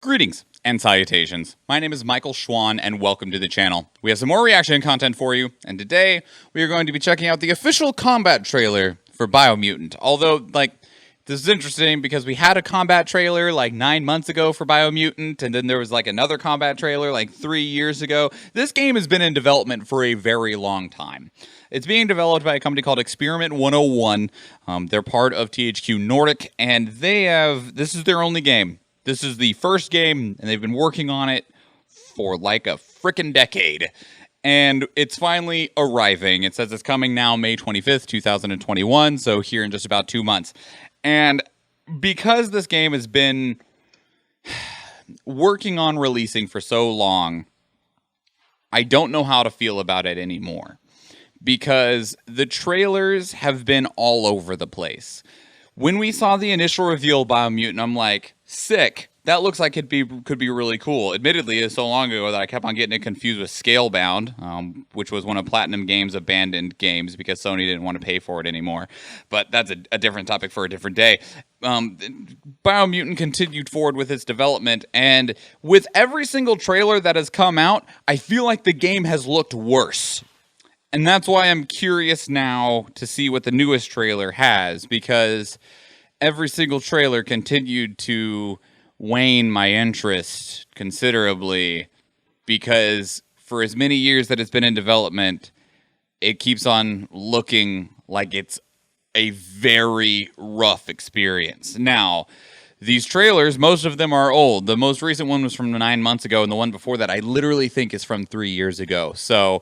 Greetings and salutations. My name is Michael Schwahn and welcome to the channel. We have some more reaction content for you, and today we are going to be checking out the official combat trailer for Biomutant. Although, this is interesting because we had a combat trailer like 9 months ago for Biomutant, and then there was like another combat trailer like 3 years ago. This game has been in development for a very long time. It's being developed by a company called Experiment 101. They're part of THQ Nordic, and this is their only game. This is the first game, and they've been working on it for like a frickin' decade. And it's finally arriving. It says it's coming now May 25th, 2021, so here in just about 2 months. And because this game has been working on releasing for so long, I don't know how to feel about it anymore. Because the trailers have been all over the place. When we saw the initial reveal of Biomutant, I'm like, sick. That looks like it could be really cool. Admittedly, it's so long ago that I kept on getting it confused with Scalebound, which was one of Platinum Games' abandoned games because Sony didn't want to pay for it anymore. But that's a different topic for a different day. Biomutant continued forward with its development, and with every single trailer that has come out, I feel like the game has looked worse. And that's why I'm curious now to see what the newest trailer has, because every single trailer continued to wane my interest considerably, because for as many years that it's been in development, it keeps on looking like it's a very rough experience. Now, these trailers, most of them are old. The most recent one was from 9 months ago, and the one before that I literally think is from 3 years ago. So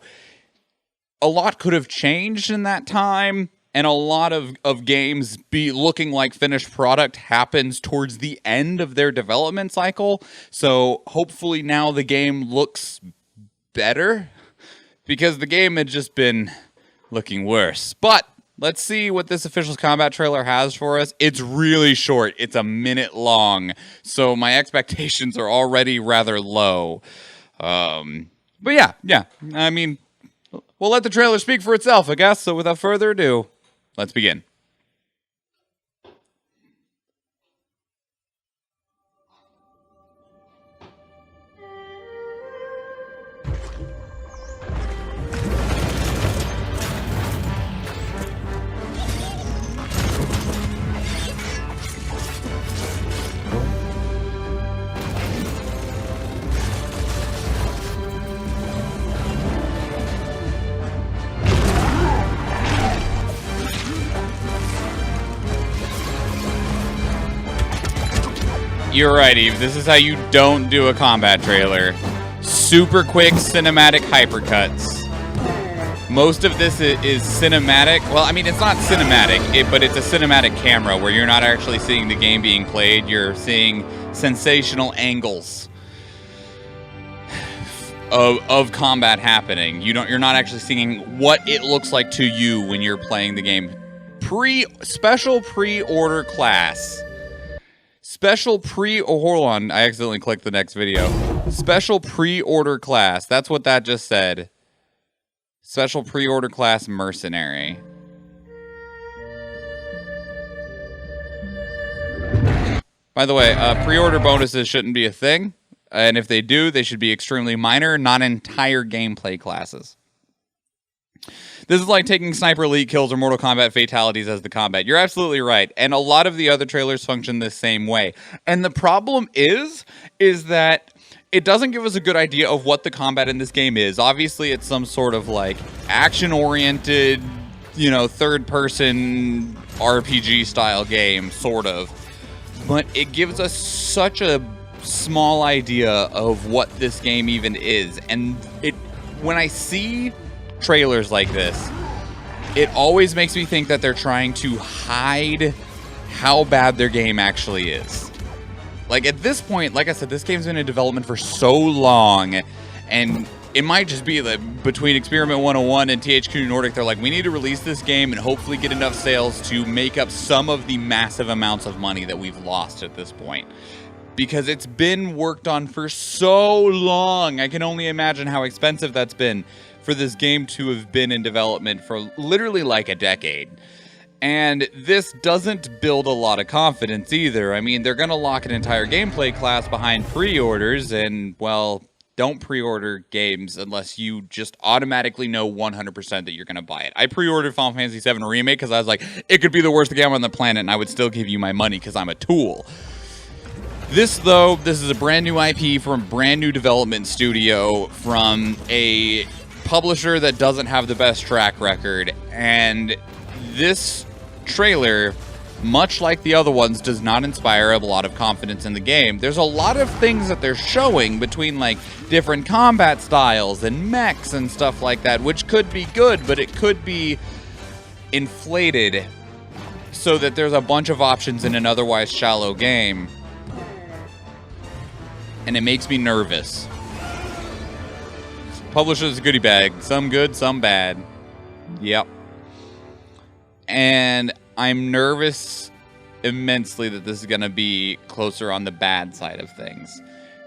a lot could have changed in that time, and a lot of games be looking like finished product happens towards the end of their development cycle. So hopefully now the game looks better, because the game had just been looking worse. But let's see what this official combat trailer has for us. It's really short. It's a minute long, so my expectations are already rather low. But yeah. I mean, we'll let the trailer speak for itself, I guess. So without further ado, let's begin. You're right, Eve. This is how you don't do a combat trailer. Super quick cinematic hypercuts. Most of this is cinematic. Well, I mean, it's not cinematic, but it's a cinematic camera where you're not actually seeing the game being played. You're seeing sensational angles of combat happening. You're not actually seeing what it looks like to you when you're playing the game. Special pre-order class. Hold on, I accidentally clicked the next video. Special pre-order class, that's what that just said. Special pre-order class mercenary. By the way, pre-order bonuses shouldn't be a thing. And if they do, they should be extremely minor, not entire gameplay classes. This is like taking Sniper Elite kills or Mortal Kombat fatalities as the combat. You're absolutely right. And a lot of the other trailers function the same way. And the problem is that it doesn't give us a good idea of what the combat in this game is. Obviously, it's some sort of like action-oriented, third-person RPG style game, sort of. But it gives us such a small idea of what this game even is. And when I see trailers like this, it always makes me think that they're trying to hide how bad their game actually is. Like, at this point, like I said, this game's been in development for so long, and it might just be that between Experiment 101 and THQ Nordic, they're like, we need to release this game and hopefully get enough sales to make up some of the massive amounts of money that we've lost at this point. Because it's been worked on for so long. I can only imagine how expensive that's been for this game to have been in development for literally like a decade. And this doesn't build a lot of confidence either. I mean, they're going to lock an entire gameplay class behind pre-orders, and, well, don't pre-order games unless you just automatically know 100% that you're going to buy it. I pre-ordered Final Fantasy VII Remake because I was like, it could be the worst game on the planet, and I would still give you my money because I'm a tool. This, though, this is a brand new IP from a brand new development studio from a publisher that doesn't have the best track record, and this trailer, much like the other ones, does not inspire a lot of confidence in the game. There's a lot of things that they're showing between, like, different combat styles and mechs and stuff like that, which could be good, but it could be inflated so that there's a bunch of options in an otherwise shallow game. And it makes me nervous. Publisher's a goodie bag. Some good, some bad. Yep. And I'm nervous immensely that this is going to be closer on the bad side of things.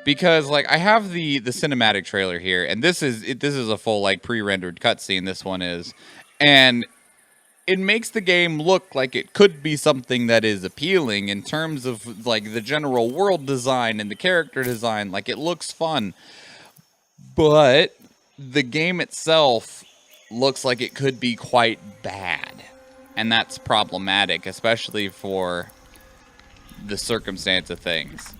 Because, like, I have the cinematic trailer here, and this is a full, like, pre-rendered cutscene, this one is. And it makes the game look like it could be something that is appealing in terms of, like, the general world design and the character design. Like, it looks fun. But the game itself looks like it could be quite bad. And that's problematic, especially for the circumstance of things.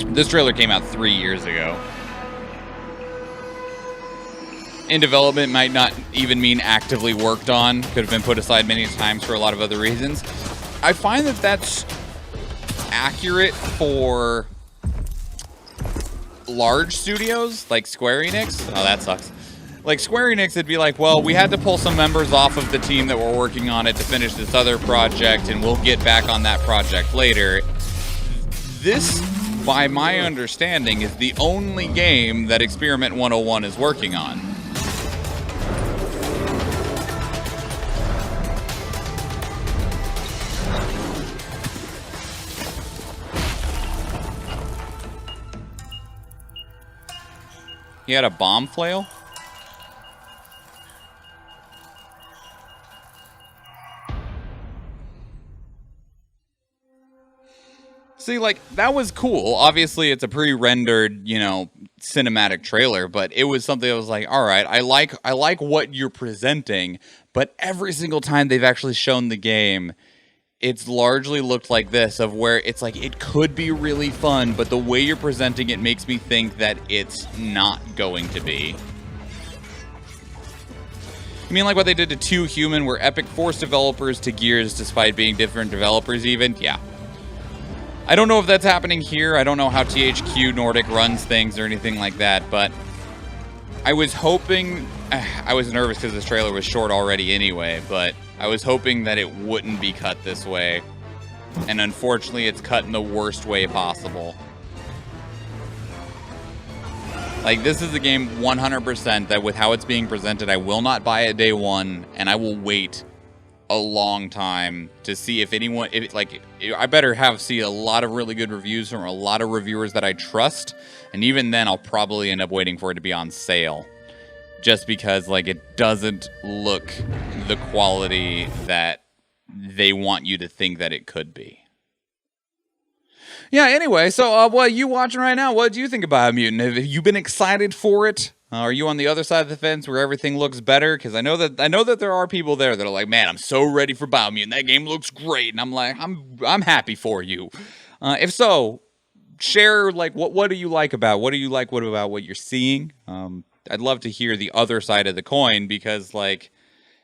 This trailer came out 3 years ago. In development might not even mean actively worked on. Could have been put aside many times for a lot of other reasons. I find that that's accurate for large studios like Square Enix. Oh, that sucks. Like, Square Enix would be like, well, we had to pull some members off of the team that were working on it to finish this other project, and we'll get back on that project later. This, by my understanding, is the only game that Experiment 101 is working on. He had a bomb flail? See, like, that was cool. Obviously, it's a pre-rendered, you know, cinematic trailer, but it was something that was like, all right, I like what you're presenting, but every single time they've actually shown the game, it's largely looked like this, of where it's like, it could be really fun, but the way you're presenting it makes me think that it's not going to be. You mean like what they did to 2 Human, where Epic forced developers to Gears despite being different developers even? Yeah. I don't know if that's happening here. I don't know how THQ Nordic runs things or anything like that, but I was hoping... I was nervous because this trailer was short already anyway, but I was hoping that it wouldn't be cut this way. And unfortunately, it's cut in the worst way possible. Like, this is a game 100% that with how it's being presented, I will not buy it day one, and I will wait a long time to see if anyone, I better see a lot of really good reviews from a lot of reviewers that I trust, and even then I'll probably end up waiting for it to be on sale, just because, like, it doesn't look the quality that they want you to think that it could be. Yeah, anyway, so what are you watching right now? What do you think about Mutant? Have you been excited for it? Are you on the other side of the fence where everything looks better? Because I know that there are people there that are like, man, I'm so ready for Biomutant. That game looks great, and I'm like, I'm happy for you. If so, share, like, what do you like about? What do you like about what you're seeing? I'd love to hear the other side of the coin, because, like,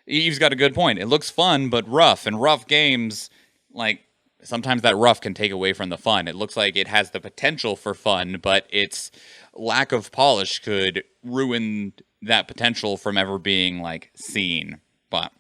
Eve's got a good point. It looks fun, but rough, and rough games, like, sometimes that rough can take away from the fun. It looks like it has the potential for fun, but its lack of polish could ruin that potential from ever being, like, seen. But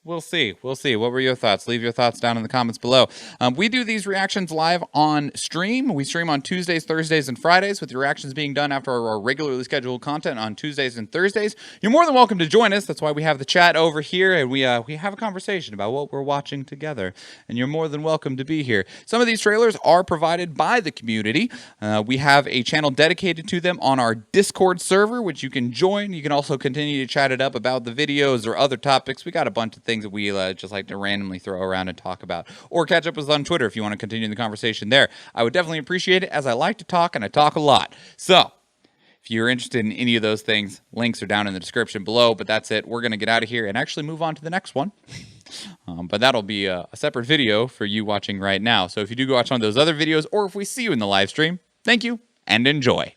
We'll see. We'll see. What were your thoughts? Leave your thoughts down in the comments below. We do these reactions live on stream. We stream on Tuesdays, Thursdays, and Fridays, with the reactions being done after our regularly scheduled content on Tuesdays and Thursdays. You're more than welcome to join us. That's why we have the chat over here, and we have a conversation about what we're watching together. And you're more than welcome to be here. Some of these trailers are provided by the community. We have a channel dedicated to them on our Discord server, which you can join. You can also continue to chat it up about the videos or other topics. We got a bunch of things that we just like to randomly throw around and talk about, or catch up with us on Twitter if you want to continue the conversation there. I would definitely appreciate it, as I like to talk, and I talk a lot. So if you're interested in any of those things, links are down in the description below. But that's it. We're going to get out of here and actually move on to the next one. But that'll be a separate video for you watching right now. So if you do go watch one of those other videos, or if we see you in the live stream, thank you and enjoy.